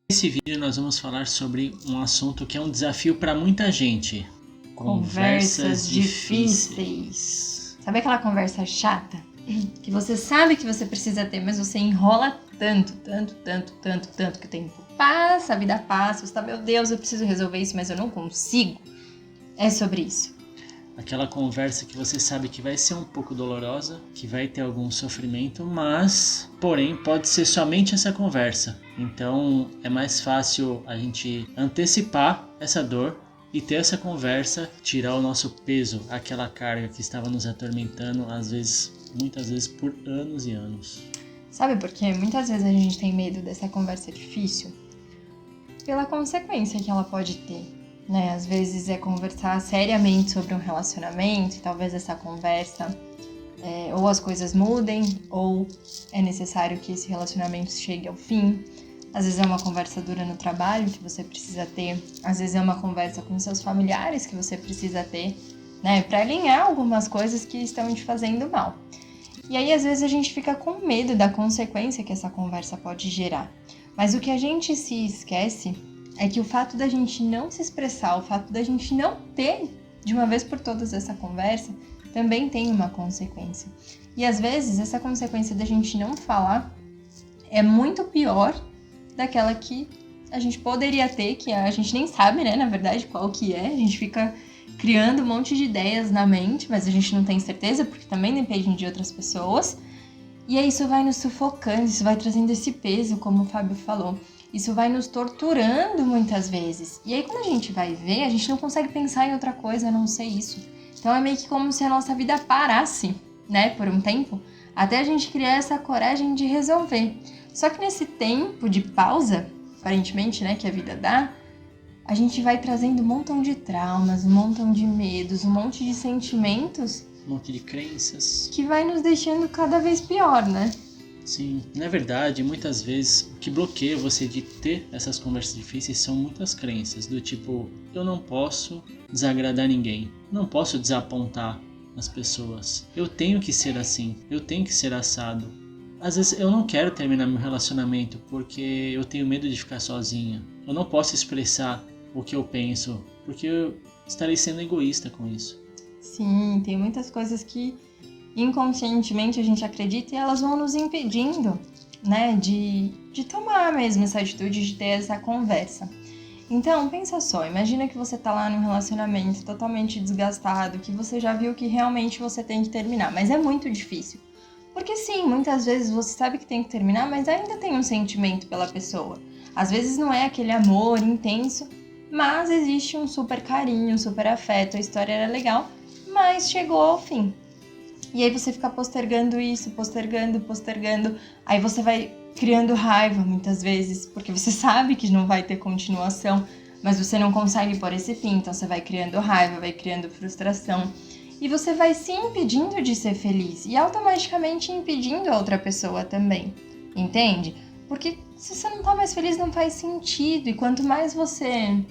Nesse vídeo nós vamos falar sobre um assunto que é um desafio para muita gente. Conversas difíceis. Sabe aquela conversa chata? Que você sabe que você precisa ter, mas você enrola tanto que o tempo passa, a vida passa, você tá, meu Deus, eu preciso resolver isso, mas eu não consigo. É sobre isso. Aquela conversa que você sabe que vai ser um pouco dolorosa, que vai ter algum sofrimento, mas, porém, pode ser somente essa conversa. Então, é mais fácil a gente antecipar essa dor e ter essa conversa, tirar o nosso peso, aquela carga que estava nos atormentando, muitas vezes por anos e anos. Sabe por quê? Muitas vezes a gente tem medo dessa conversa difícil pela consequência que ela pode ter. Né? Às vezes é conversar seriamente sobre um relacionamento e talvez essa conversa ou as coisas mudem ou é necessário que esse relacionamento chegue ao fim. Às vezes é uma conversa dura no trabalho que você precisa ter, às vezes é uma conversa com seus familiares que você precisa ter, né, para alinhar algumas coisas que estão te fazendo mal. E aí às vezes a gente fica com medo da consequência que essa conversa pode gerar. Mas o que a gente se esquece é que o fato da gente não se expressar, o fato da gente não ter de uma vez por todas essa conversa, também tem uma consequência. E às vezes essa consequência da gente não falar é muito pior daquela que a gente poderia ter, que a gente nem sabe, né, na verdade, qual que é. A gente fica criando um monte de ideias na mente, mas a gente não tem certeza, porque também depende de outras pessoas. E aí isso vai nos sufocando, isso vai trazendo esse peso, como o Fábio falou. Isso vai nos torturando muitas vezes. E aí quando a gente vai ver, a gente não consegue pensar em outra coisa a não ser isso. Então é meio que como se a nossa vida parasse, né, por um tempo, até a gente criar essa coragem de resolver. Só que nesse tempo de pausa, aparentemente, né, que a vida dá, a gente vai trazendo um montão de traumas, um montão de medos, um monte de sentimentos, Um monte de crenças. que vai nos deixando cada vez pior, né? Sim, na verdade, muitas vezes o que bloqueia você de ter essas conversas difíceis são muitas crenças, do tipo, eu não posso desagradar ninguém, não posso desapontar as pessoas, eu tenho que ser assim, eu tenho que ser assado. Às vezes eu não quero terminar meu relacionamento porque eu tenho medo de ficar sozinha, eu não posso expressar o que eu penso, porque eu estarei sendo egoísta com isso. Sim, tem muitas coisas que inconscientemente a gente acredita e elas vão nos impedindo, né, de tomar mesmo essa atitude, de ter essa conversa. Então, pensa só, imagina que você tá lá num relacionamento totalmente desgastado, que você já viu que realmente você tem que terminar, mas é muito difícil. Porque sim, muitas vezes você sabe que tem que terminar, mas ainda tem um sentimento pela pessoa. Às vezes não é aquele amor intenso, mas existe um super carinho, um super afeto, a história era legal, mas chegou ao fim. E aí você fica postergando isso, postergando. Aí você vai criando raiva muitas vezes, porque você sabe que não vai ter continuação, mas você não consegue pôr esse fim, então você vai criando raiva, vai criando frustração. E você vai se impedindo de ser feliz e automaticamente impedindo a outra pessoa também, entende? Porque se você não tá mais feliz, não faz sentido. E quanto mais você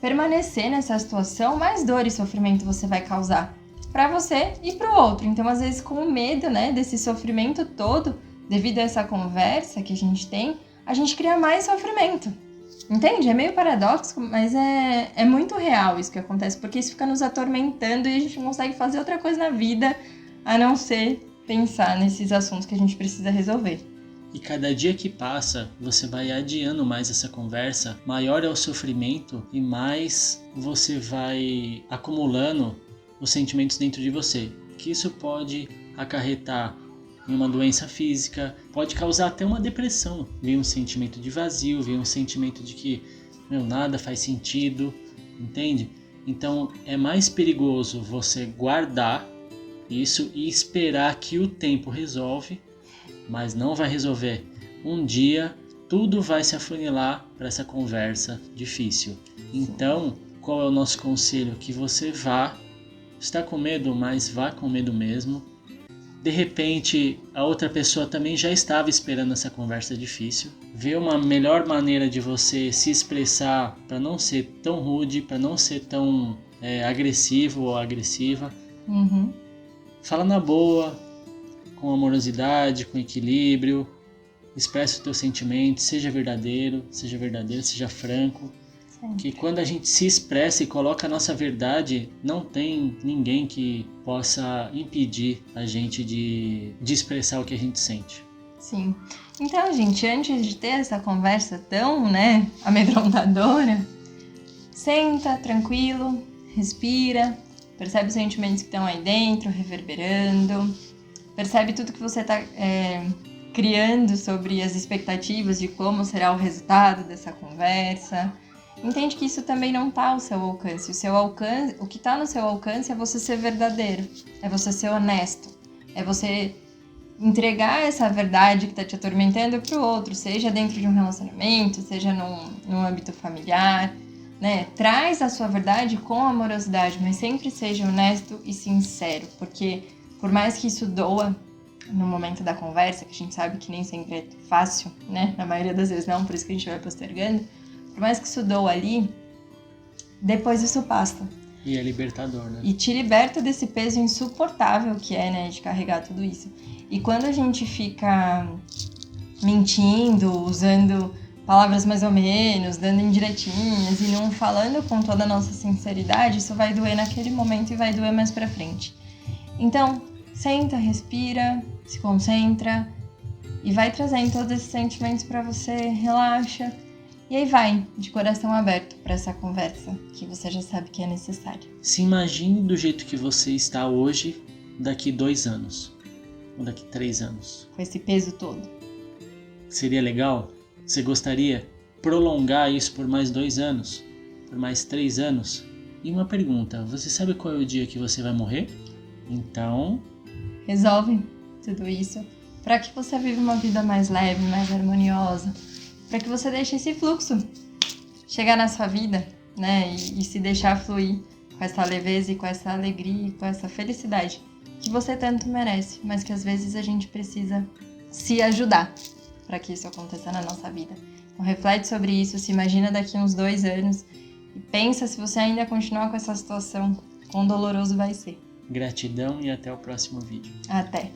permanecer nessa situação, mais dor e sofrimento você vai causar para você e para o outro. Então, às vezes, com o medo, né, desse sofrimento todo, devido a essa conversa que a gente tem, a gente cria mais sofrimento. Entende? É meio paradoxo, mas é muito real isso que acontece, porque isso fica nos atormentando e a gente não consegue fazer outra coisa na vida a não ser pensar nesses assuntos que a gente precisa resolver. E cada dia que passa, você vai adiando mais essa conversa, maior é o sofrimento e mais você vai acumulando os sentimentos dentro de você. Que isso pode acarretar em uma doença física, pode causar até uma depressão. Vem um sentimento de vazio, vem um sentimento de que nada faz sentido, entende? Então é mais perigoso você guardar isso e esperar que o tempo resolve, mas não vai resolver. Um dia tudo vai se afunilar para essa conversa difícil. Então, qual é o nosso conselho? Que você vá, está com medo, mas vá com medo mesmo. De repente, a outra pessoa também já estava esperando essa conversa difícil. Vê uma melhor maneira de você se expressar para não ser tão rude, para não ser tão agressivo ou agressiva. Fala na boa, com amorosidade, com equilíbrio. expressa os teus sentimentos, seja verdadeiro, seja franco. Sim. Que quando a gente se expressa e coloca a nossa verdade, não tem ninguém que possa impedir a gente de expressar o que a gente sente. Sim. Então, gente, antes de ter essa conversa tão, amedrontadora, senta tranquilo, respira, percebe os sentimentos que estão aí dentro, reverberando, percebe tudo que você está criando sobre as expectativas de como será o resultado dessa conversa. Entende que isso também não está ao seu alcance. O que está no seu alcance é você ser verdadeiro, é você ser honesto, é você entregar essa verdade que está te atormentando para o outro, seja dentro de um relacionamento, seja num âmbito familiar, né? Traz a sua verdade com amorosidade, mas sempre seja honesto e sincero, porque por mais que isso doa no momento da conversa, que a gente sabe que nem sempre é fácil, né? Na maioria das vezes não, por isso que a gente vai postergando, por mais que isso doa ali, depois isso passa. E é libertador, né? E te liberta desse peso insuportável que é, né? De carregar tudo isso. E quando a gente fica mentindo, usando palavras mais ou menos, dando indiretinhas e não falando com toda a nossa sinceridade, isso vai doer naquele momento e vai doer mais pra frente. Então, senta, respira, se concentra e vai trazendo todos esses sentimentos pra você, relaxa. E aí vai, de coração aberto para essa conversa, que você já sabe que é necessária. Se imagine do jeito que você está hoje, daqui 2 anos, ou daqui 3 anos. Com esse peso todo. Seria legal? Você gostaria de prolongar isso por mais 2 anos? Por mais 3 anos? E uma pergunta, você sabe qual é o dia que você vai morrer? Então... resolve tudo isso para que você viva uma vida mais leve, mais harmoniosa. Para que você deixe esse fluxo chegar na sua vida, né? E se deixar fluir com essa leveza e com essa alegria e com essa felicidade que você tanto merece, mas que às vezes a gente precisa se ajudar para que isso aconteça na nossa vida. Então reflete sobre isso, se imagina daqui uns 2 anos e pensa se você ainda continuar com essa situação, quão doloroso vai ser. Gratidão e até o próximo vídeo. Até!